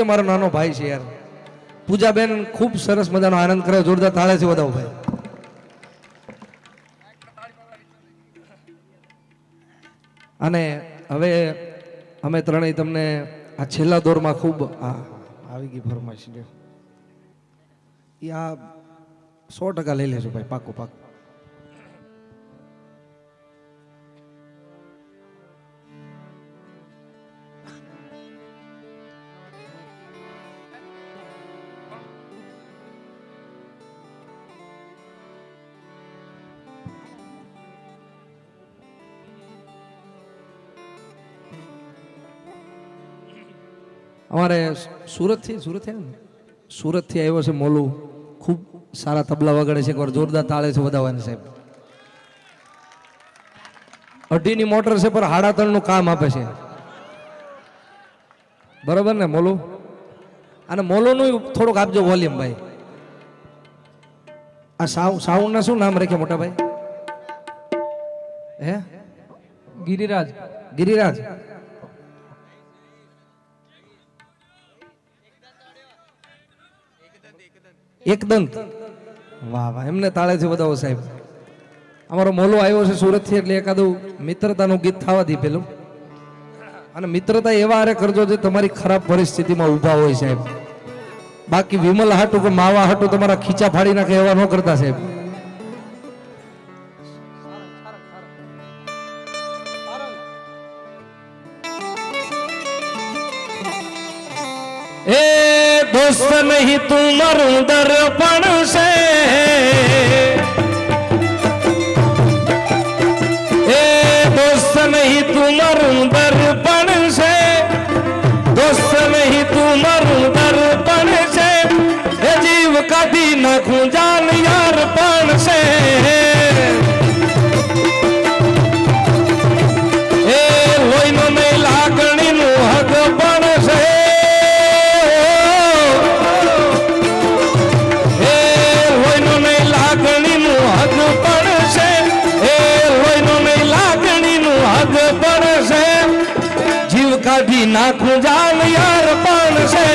મારો નાનો ભાઈ છે યાર. પૂજાબેન ખૂબ સરસ મજાનો આનંદ કરે, જોરદાર તાળીથી વધાવો ભાઈ. અને હવે અમે ત્રણેય તમને આ છેલ્લા દોરમાં ખૂબ આવી ગઈ ફરમાઈશ છે. આ 100% લઈ લેજો ભાઈ, પાકું પાકું. અમારે સુરતથી આવ્યો છે મોલું, ખૂબ સારા તબલા વગાડે છે. એકવાર જોરદાર તાળે છે વધાવવાની સાહેબ. 2.5ની મોટર છે પણ 3.5નું કામ આપે છે, બરોબર ને મોલું? અને મોલુંનું થોડુંક આપજો વોલ્યુમ ભાઈ. આ સાઉન્ડના શું નામ રાખ્યા મોટા ભાઈ? હે ગિરિરાજ. એકદંત, વાહ વાહ, એમને તાળેથી વધાવો સાહેબ. અમારો મોલો આવ્યો છે સુરતથી, એટલે એકાદું મિત્રતાનું ગીત થવાથી પેલું. અને મિત્રતા એવા હારે કરજો જે તમારી ખરાબ પરિસ્થિતિમાં ઊભા હોય સાહેબ. બાકી વિમલ હાટું કે માવા હાટું તમારા ખીચા ફાડી નાખે એવા ન કરતા સાહેબ. ए दोस्त नहीं तू मरूं दर्पण से, ए दोस्त नहीं तू मरूं दर्पण से, दोस्त नहीं तू मरूं दर्पण से, ए जीव कभी न खूंजान यार पण से, ए लोईनो नहीं लागणी नु हक पण से, કાઢી નાખું જાન યાર પણ છે,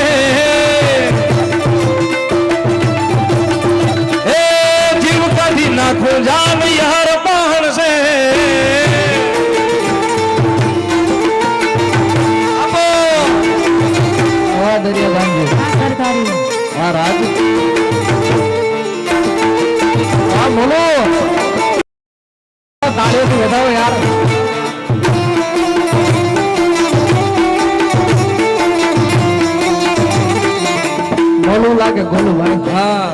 એ જીવ કાઢી નાખું જાન યાર પણ છે. રાજ બોલો, તાળીઓથી વધાવો યાર. ગોલું લાગે, ગોલું લાગે. હા,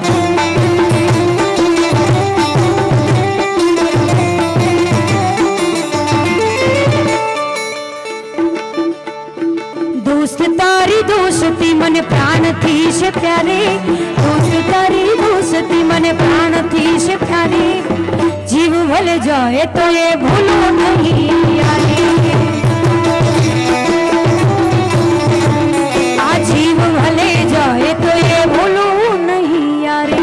दोस्त तारी दोस्ती મને પ્રાણથી છે પ્યારે, દોસ્ત તારી દોસ્તી મને પ્રાણથી છે પ્યારે, જીવ ભલે જાય તો એ ભૂલો નહીં યારે, આ જીવ ભલે જાય તો એ ભૂલો નહીં યારે.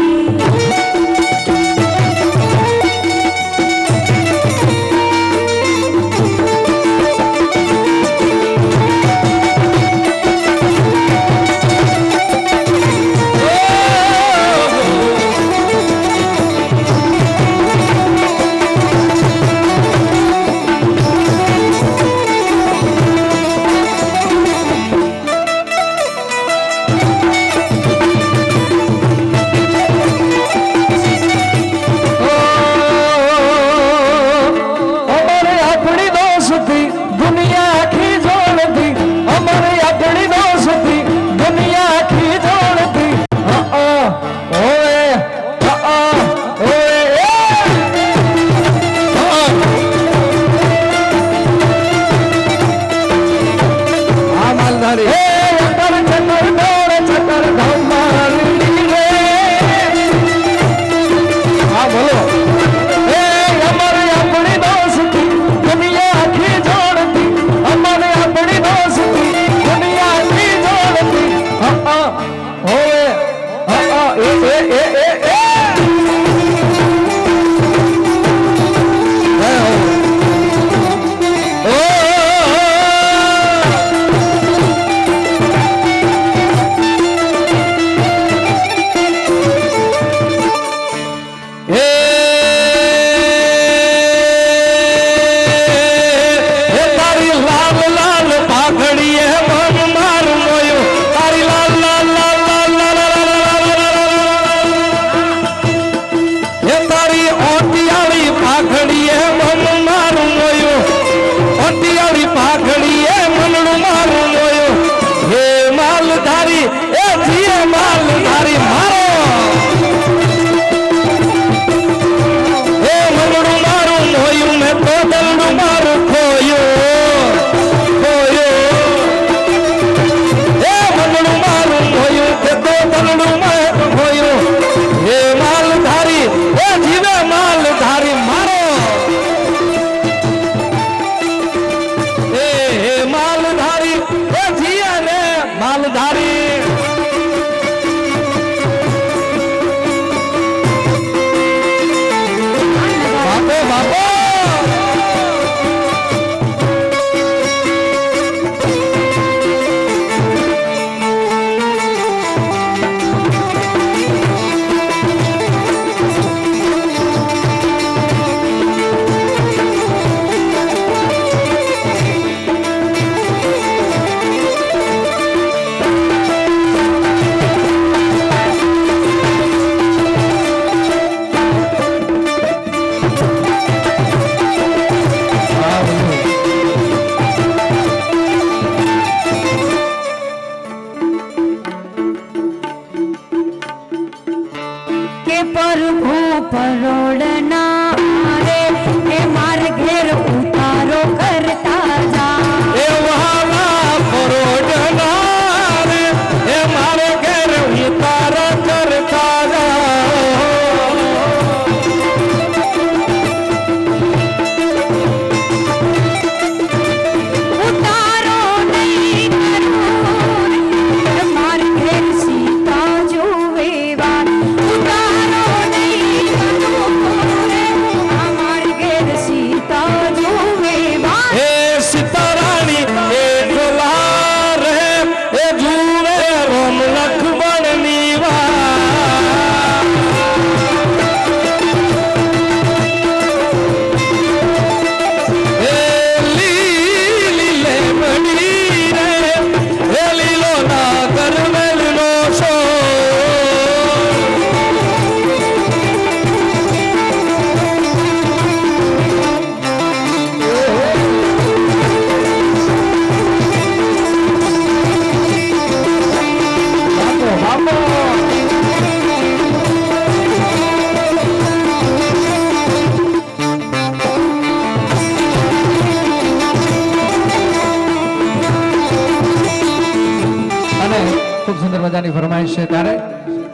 મજાની ફરમાઈશ છે ત્યારે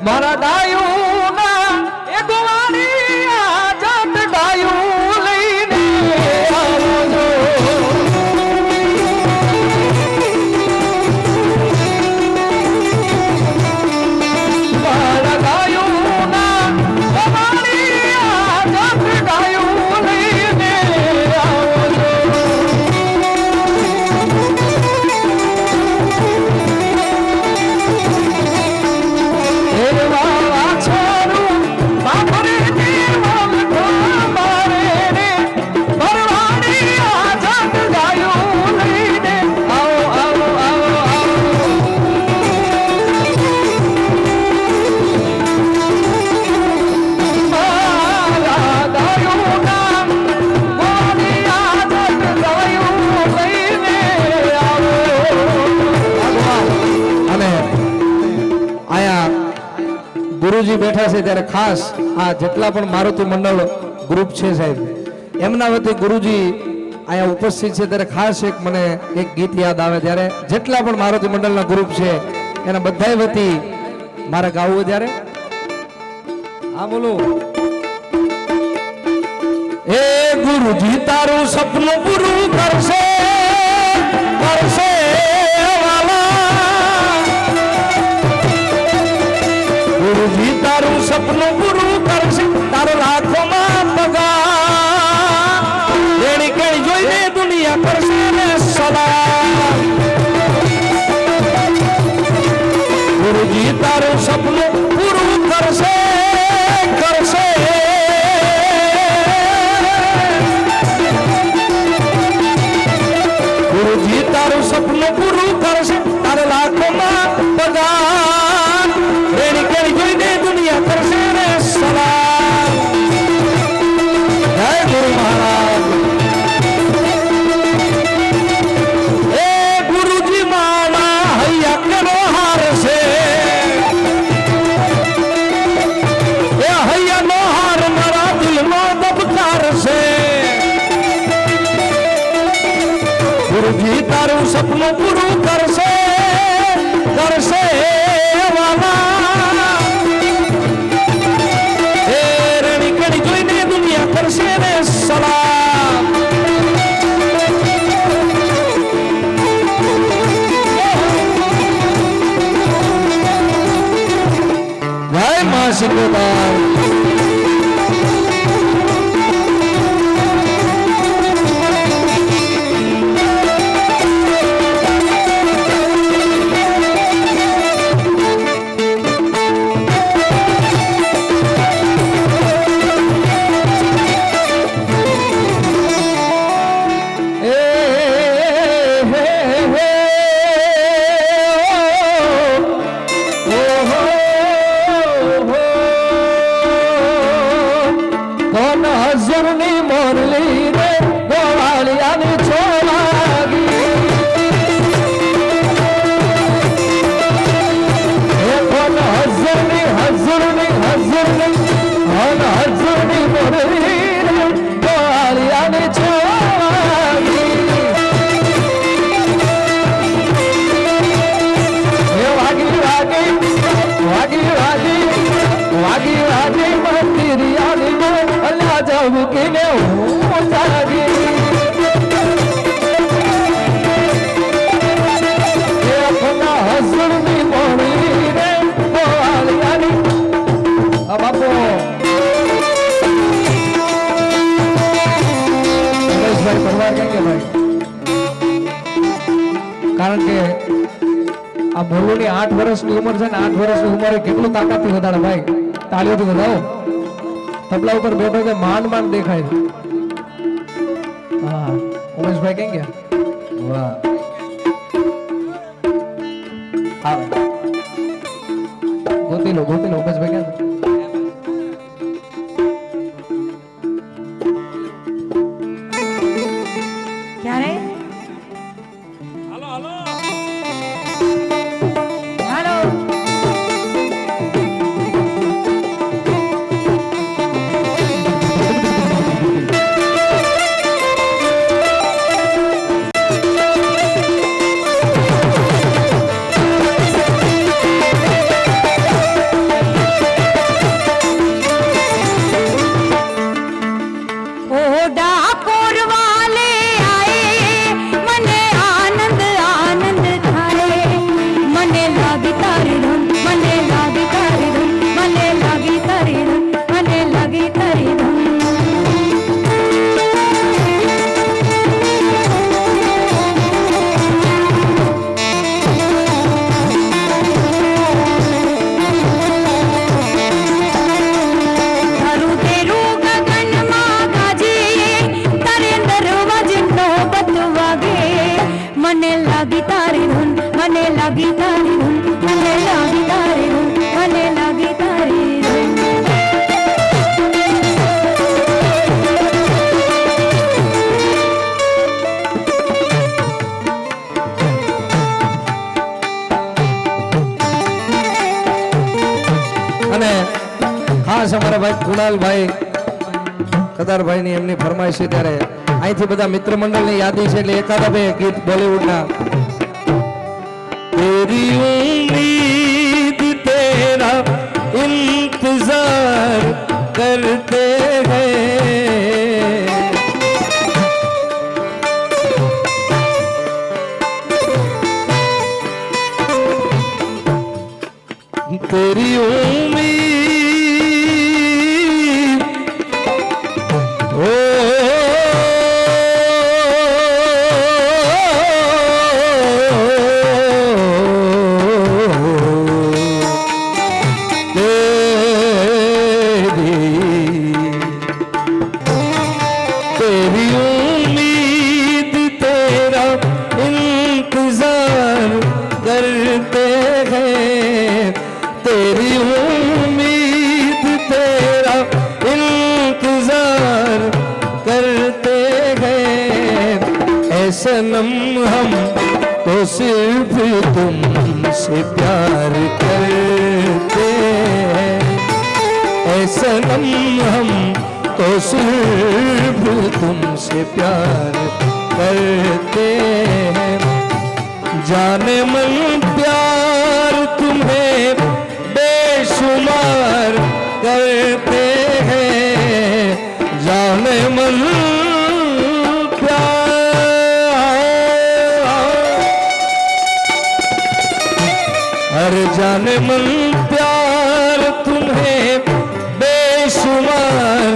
મારા ડાયુના એ ગોવાળી આ જાત ડાયું લઈને આવજો મારા ડાયુના ગોવાળી આ જાત ડાયું લઈને આવજો ગુરુજી બેઠા છે ત્યારે ખાસ આ જેટલા પણ મારુતિ મંડળ ગ્રુપ છે સાહેબ એમના વતી ગુરુજી અહીંયા ઉપસ્થિત છે ત્યારે ખાસ એક મને એક ગીત યાદ આવે ત્યારે જેટલા પણ મારુતિ મંડળના ગ્રુપ છે એના બધા વતી મારે ગાવું ત્યારે હા બોલો એ ગુરુજી તારું સપનું પૂરું કરશે કરશે ગુરુજી તારું સપનું પૂરું કરશે તારો લાખોમાં પગાર એની કેણી જોઈને દુનિયા કરશે ને સલામ ગુરુજી તારું સપનું પૂરું કરશે કરશે ગુરુજી તારું સપનું પૂરું કરશે તારો લાખોમાં પગાર એની કેણી જોઈને દુનિયા કરશે રે સલામ જય ગુરુ મહારાજ એ ગુરુજી માના હૈયા કેનો હાર છે એ હૈયાનો હાર મારા દિલનો દબકાર છે ગુરુજી તારું સપનું પૂરું કરશે કરશે કરશે ને સલામ જય મા સિદ્ધતા કારણ કે આ મોલુની 8 વર્ષની ઉંમર છે ને 8 વર્ષની ઉંમરે કેટલું તાકાતથી વધારે ભાઈ તાળીઓથી વધાવો તબલા ઉપર બેઠો છે માંડ માંડ દેખાય છે હા ઉમેશભાઈ કેમ ગયા વાહ હા ગોતી લો ઉમેશભાઈ ક્યાં ક્યારે લાગી તારી ધૂન મને લાગી તારી ધૂન મને લાગી તારી ધૂન અને ખાસ અમારા ભાઈ કુણાલભાઈ કદારભાઈ ની એમની ફરમાઈશ છે ત્યારે અહીંથી બધા મિત્ર મંડળની યાદી છે એટલે એકાદા બે ગીત બોલીવુડના તેરી ઉમ્મીદ તેરા ઇંતજાર કરતે હૈ तेरी उम्मीद ओ तेरी उम्मीद तेरा इंतजार करते हैं तेरी उम्मीद तेरा इंतजार करते हैं ऐ सनम हम तो सिर्फ तुमसे प्यार करते हैं ऐ सनम हम तो सिर्फ तुमसे प्यार करते हैं जाने मन प्यार तुम्हें बेशुमार करते हैं जाने मन प्यार हर जाने मन प्यार तुम्हें बेशुमार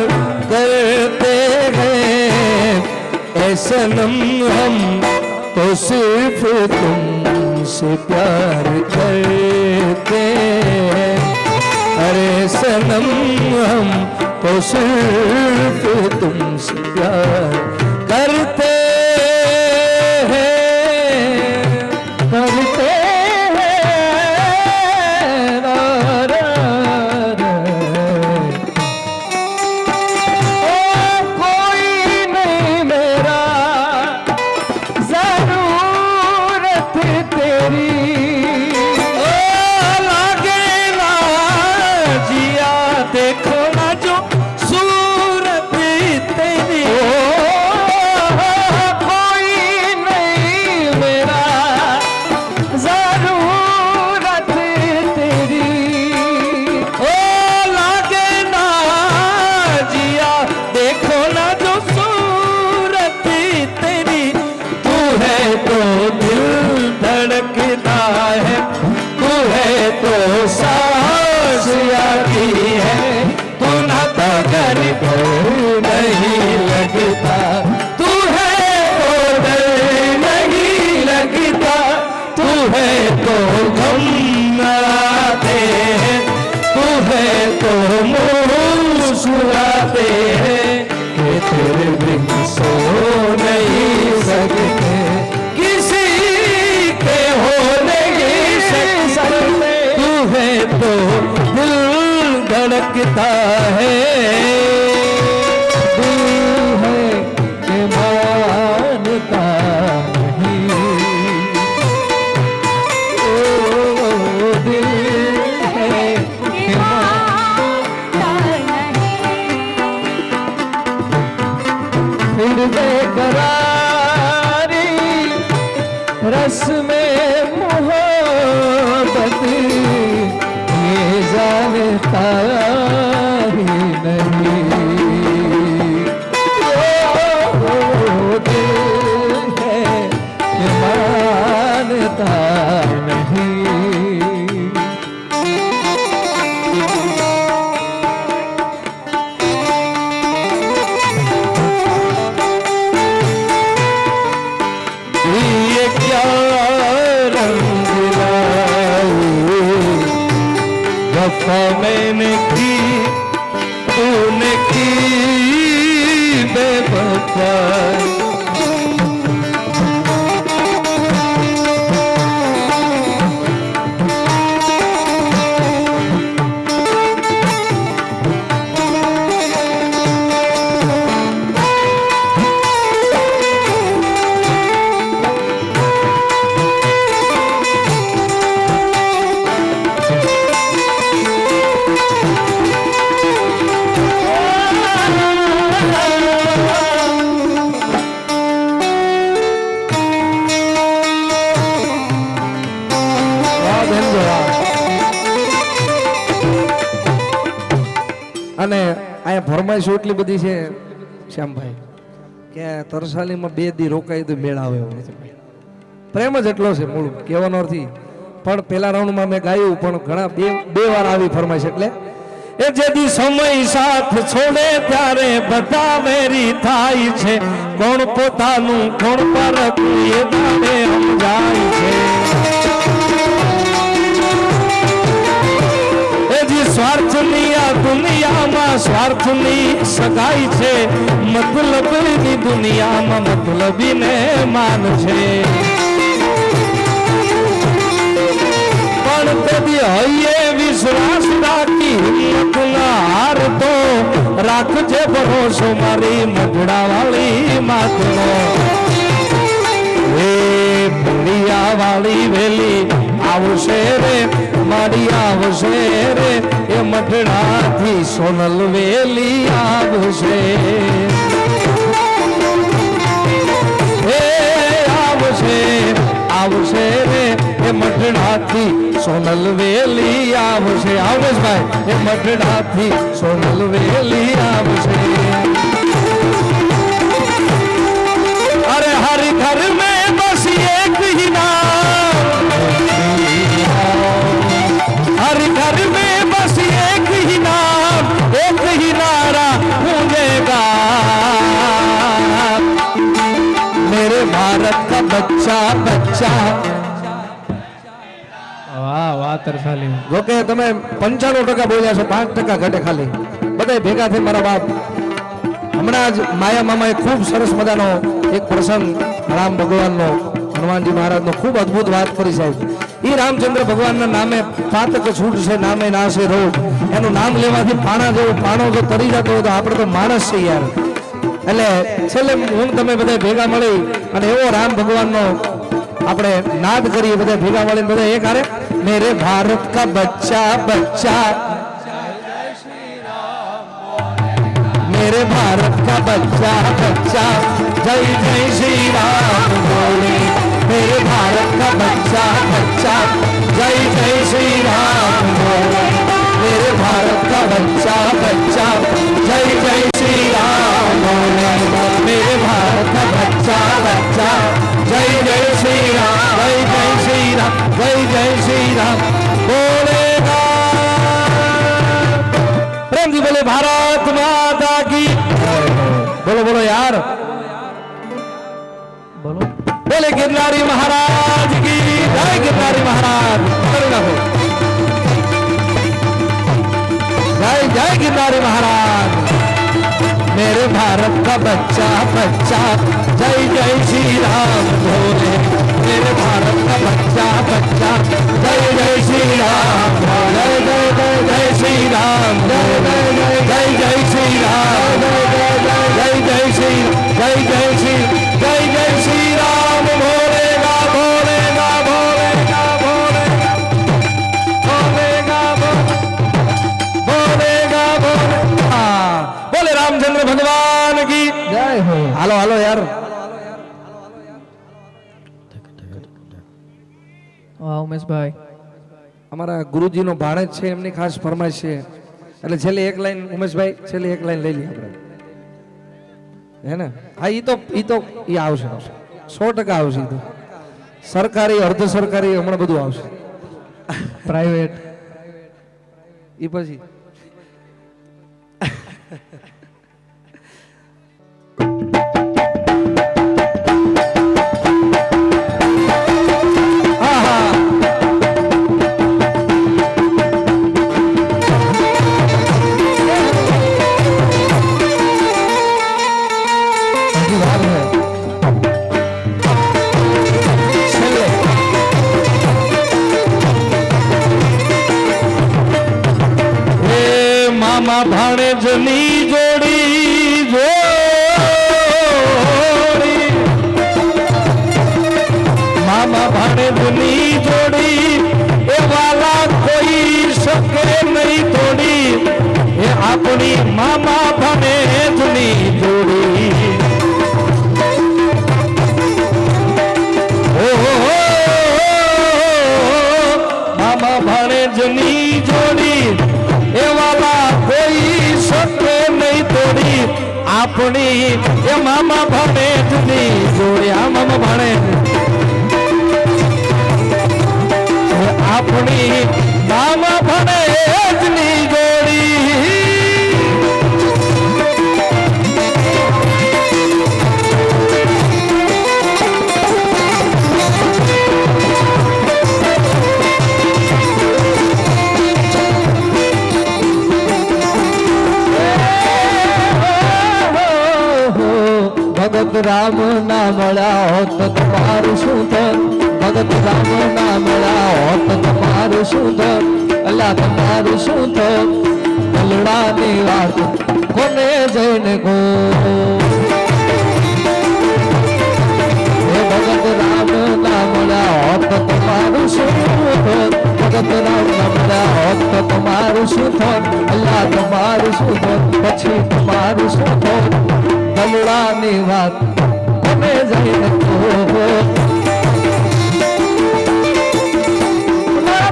करते हैं ऐ सनम हम तो सिर्फ तुमसे प्यार करते हैं अरे सनम हम तो सिर्फ तुमसे प्यार करते हैं करते हैं रा, रा, रा। ओ कोई नहीं मेरा जरूरत तेरी ओ लागे ना जिया देखो ना जो सूरत तेरी ओ कोई नहीं मेरा जरूरत तेरी ओ लागे ना जिया देखो ना जो सूरत तेरी तू है तो दिल धड़कता है तू है तो सांस आती है तू ना तो घर को नहीं लगता तू है तो डर नहीं लगता तू है तो गम आते हैं तू है तो मुस्कुराते हैं कि तेरे बिन सो नहीं सकते किसी के हो नहीं सकते तू है तो दिल धड़कता है दिल है कि मानता नहीं ओ दिल है कि फिर बेकरारी रस में मोहब्बत ये जानता ही नहीं ओ दिल है कि मानता नहीं ये क्या रंग लाई वफा मैंने की ફરમાઈશ એટલી બધી છે શ્યામભાઈ કે તરસાલીમાં 2 દી રોકાય તો મેળ આવે એવું નથી ભાઈ. પ્રેમ જ એટલો છે મૂળ કહેવાનો નથી. પણ પેલા રાઉન્ડમાં મેં ગાયું પણ ઘણા બે વાર આવી ફરમાઈશ એટલે એ જેથી સમય સાથ છોડે ત્યારે બધા વેરી થાય છે. કોણ પોતાનું કોણ પરતું એ દાડે સમજાય છે. એ જે સ્વાર્થની આ દુનિયામાં સ્વાર્થની સગાઈ છે. મતલબની દુનિયામાં મતલબીને માન છે. પણ તેથી હૈયે વિશ્વાસ રાખી હિંમત ના હારતો રાખજે ભરોસો મારી મઢડા વાળી માતનો. હે ભૂલિયા વાળી વેલી આવશે રે મારી આવશે રે એ મઢડાથી સોનલ વેલી આવશે. હે આવશે આવશે રે એ મઢડાથી સોનલ વેલી આવશે. આવશે ભાઈ એ મઢડાથી સોનલ વેલી આવશે. અરે હરી ઘર મેં બસ એક ही नाम. हर घर में बस एक ही नाम एक ही नारा गूंजेगा मेरे भारत का बच्चा बच्चा. વાહ વાહ તરસાલી. જોકે તમે 95% બોલ્યા છો, 5% ઘટે ખાલી. બધા ભેગા થઈ મારા બાપ. હમણાં જ માયા મામાએ ખૂબ સરસ મજાનો એક પ્રસંગ રામ ભગવાનનો હનુમાનજી મહારાજનો ખૂબ અદ્ભુત વાત કરી સાહેબ. એ રામચંદ્ર ભગવાનના નામે પાતક છૂટ છે નામે નાશે રોગ. એનું નામ લેવાથી પાણા જેવો પાણો જો તરી જતો હોય તો આપણે તો માણસ છે યાર. એટલે છેલ્લે હું તમે બધા ભેગા મળી અને એવો રામ ભગવાનનો આપણે નાદ કરીએ બધા ભેગા મળીને બધા એક હારે મેરે ભારત કા બચ્ચા બચ્ચા मेरे भारत का बच्चा बच्चा जय जय श्री राम बोले. मेरे भारत का बच्चा बच्चा जय जय श्री राम बोले. मेरे भारत का बच्चा बच्चा जय जय श्री राम बोले. मेरे भारत का बच्चा बच्चा जय जय श्री राम जय जय श्री राम जय जय श्री राम बोलेगा. प्रेम जी बोले भारत माता की. बोलो बोलो यार બોલો. बोले गिरनारी महाराज की जय. गिरनारी महाराज जय जय गिरनारी महाराज. मेरे भारत का बच्चा बच्चा जय जय श्री राम बोले. मेरे भारत का बच्चा बच्चा जय जय श्री राम जय जय जय जय श्री राम जय जय जय जय जय श्री राम जय जय श्री जय जय श्री जय जय श्री राम बोलेगा बोलेगा बोलेगा बोलेगा बोलेगा बोलेगा. बोले रामचंद्र भगवान की जय हो. हालो हालो यार. વાહ ઉમેશભાઈ. અમારા ગુરુજીનો ભાણેજ છે એમની ખાસ ફરમાઈશ છે એટલે છેલ્લે એક લાઈન ઉમેશભાઈ છેલ્લે એક લાઈન લઈ લઈએ આપણે હે ને. હા ઈ તો આવશે 100% આવશે. ઈ તો સરકારી અર્ધ સરકારી હમણાં બધું આવશે. પ્રાઇવેટ. ઈ પછી ભાણેજની જોડી જોડી મામા ભાણેજની જોડી એ વાલા કોઈ શકે નહીં તોડી. એ આપણી મામા ભાણેજની જોડી. મામા ભાણેજની જોડી એ વાલા કોઈ શકે નહીં તોડી. આપણી એ મામા ભણે જની જોડી આ મામા ભણે આપણી મામા ભણે જની જોડી ભગત રામ ના મળ્યા હોત તો તમારું શું થત ભગત રામ ના મળ્યા હોત તો તમારું શું થત અલ્લાહ તમારું શું થત ભલડાની વાત કોને જઈને ગો ભગત રામ ના મળ્યા હોત તો તમારું શું થત ભગત રામ ના મળ્યા હોત તો તમારું શું થત અલ્લાહ તમારું શું થત પછી તમારું શું થત ભલડાની વાત કોને જઈને ગો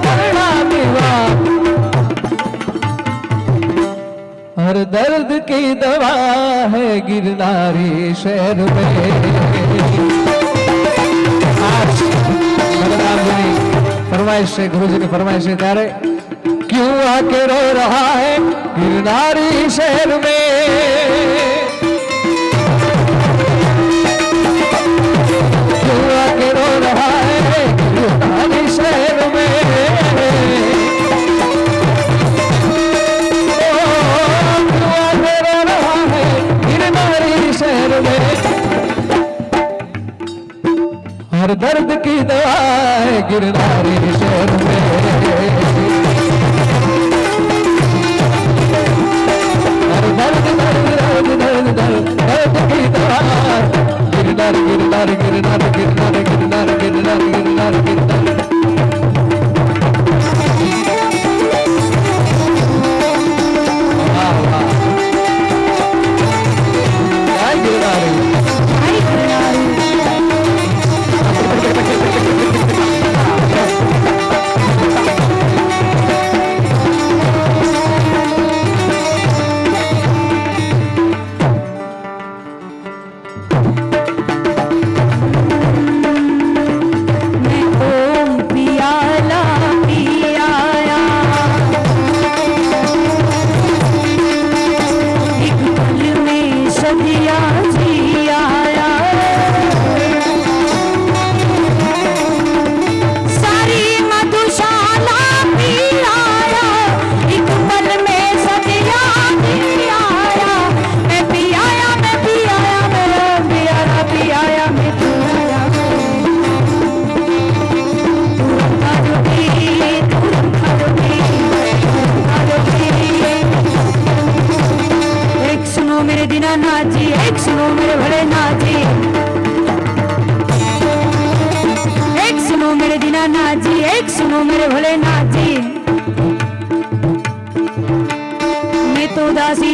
ભલડાની વાત हर दर्द की दवा है गिरनारी शहर में आज बलरामजी फरमाइश है गुरु जी की फरमाइश है ત્યારે क्यों आके रो रहा है गिरनारी शहर में क्यों आके रो रहा है गिरनारी शहर में हर दर्द की दवा है गिरनारी शहर में हर दर्द दर्द दर्द दर्द दर्द दर्द की दवा गिरनार गिरनार गिरनार गिरनार गिरनार गिरनार गिरनार गिरनार वाह वाह जय गिरनारी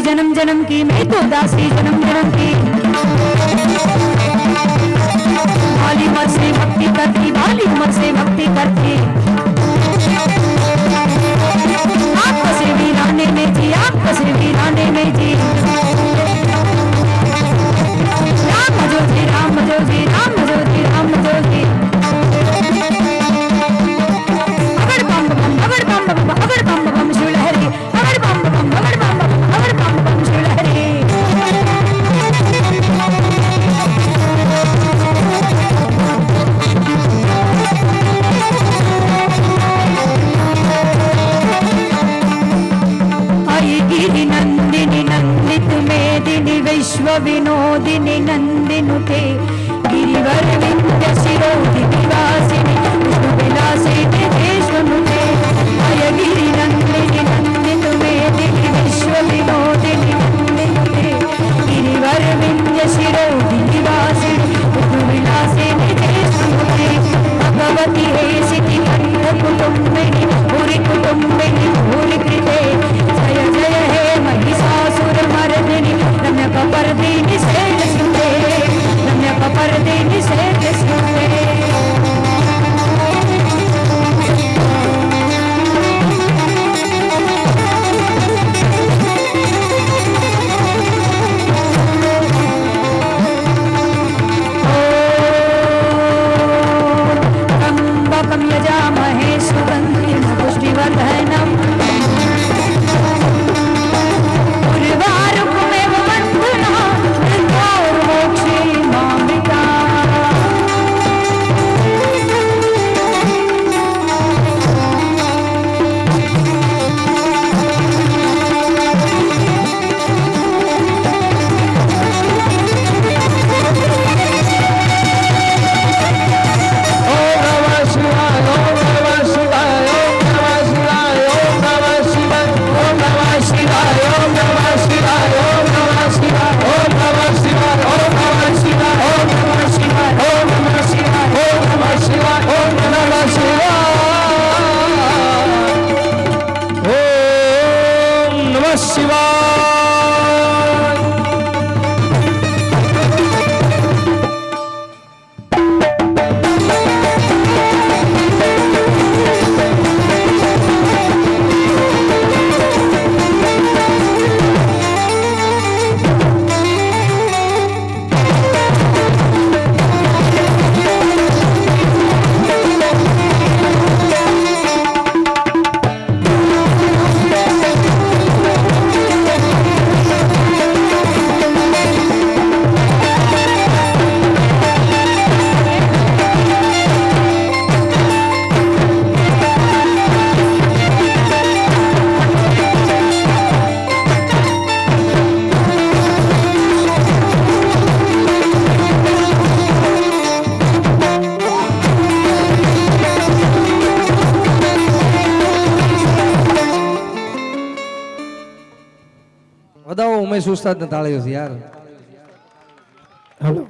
जन्म जन्म की मैं तो दासी जन्म जन्म की बाली उम्र से भक्ति करती बाली उम्र से भक्ति करती आपको से वीराने में जी आपको से वीराने में जी राम जो जी राम जो जी राम जो जी राम जो जी अगर बम बम अगर बम बम अगर बम बम शिवलहरी अगर बम बम अगर बम बम अगर बम बम शिवलहरी आई गिरि नंदिनी नंदित मेदिनी विश्व विनोदिनी नंदिनुते વધાવો ઉમેશ ઉસ્તાદને તાળીઓથી યાર. હાલો